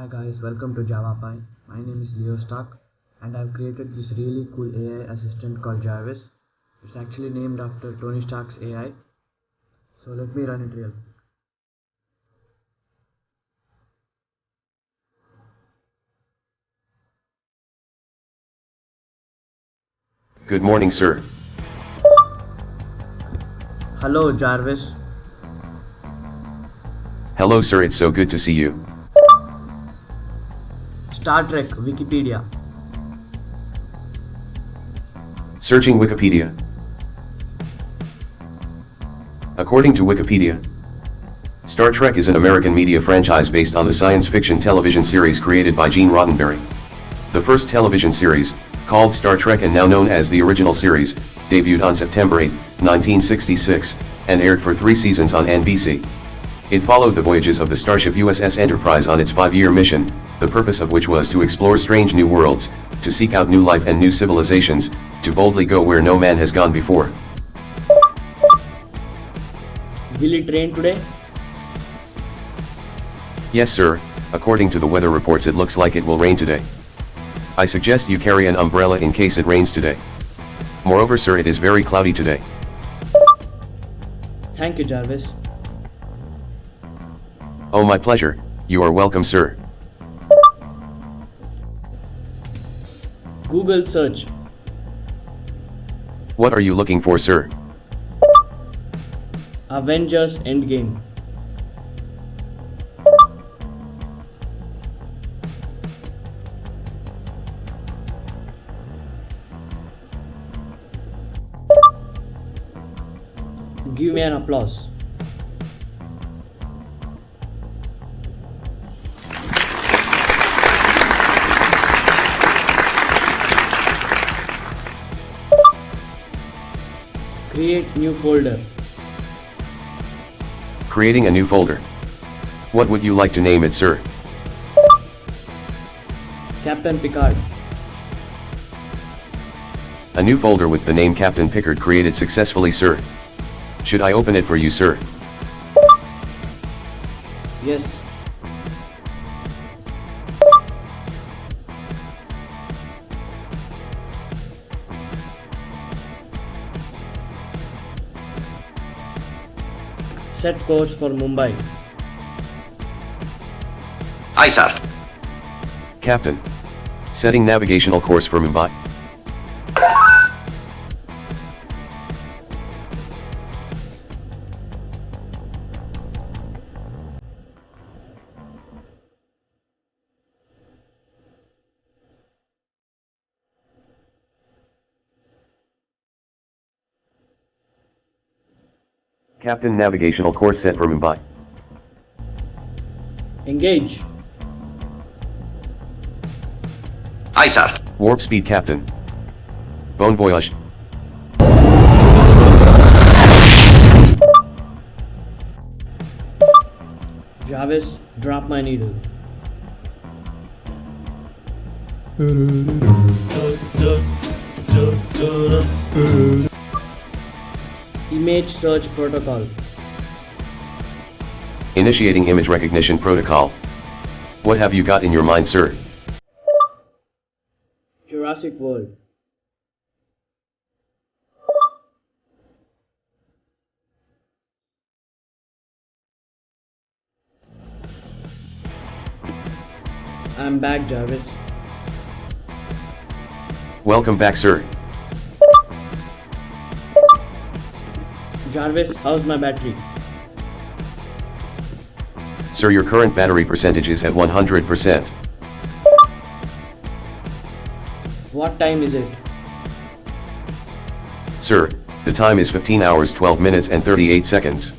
Hi guys, welcome to JavaPy. My name is Leo Stark and I've created this really cool AI assistant called Jarvis. It's actually named after Tony Stark's AI. So let me run it real quick. Good morning, sir. Hello Jarvis. Hello, sir. It's so good to see you. Star Trek Wikipedia. Searching Wikipedia. According to Wikipedia, Star Trek is an American media franchise based on the science fiction television series created by Gene Roddenberry. The first television series, called Star Trek and now known as the original series, debuted on September 8, 1966, and aired for 3 seasons on NBC. It followed the voyages of the starship USS Enterprise on its 5-year mission, the purpose of which was to explore strange new worlds, to seek out new life and new civilizations, to boldly go where no man has gone before. Will it rain today? Yes, sir. According to the weather reports, it looks like it will rain today. I suggest you carry an umbrella in case it rains today. Moreover, sir, it is very cloudy today. Thank you Jarvis. Oh, my pleasure. You are welcome, sir. Google search. What are you looking for, sir? Avengers Endgame. Give me an applause. Create new folder. Creating a new folder. What would you like to name it, sir? Captain Picard. A new folder with the name Captain Picard created successfully, sir. Should I open it for you, sir? Yes. Set course for Mumbai. Aye, sir. Captain. Setting navigational course for Mumbai. Captain, navigational course set for Mumbai. Engage. Aye, sir. Warp speed, Captain. Bon voyage. Jarvis, drop my needle. Image search protocol. Initiating image recognition protocol. What have you got in your mind, sir? Jurassic World. I'm back, Jarvis. Welcome back, sir. Jarvis, how's my battery? Sir, your current battery percentage is at 100%. What time is it? Sir, the time is 15 hours 12 minutes and 38 seconds.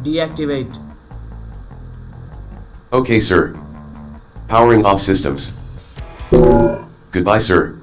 Deactivate. Okay, sir. Powering off systems. Goodbye, sir.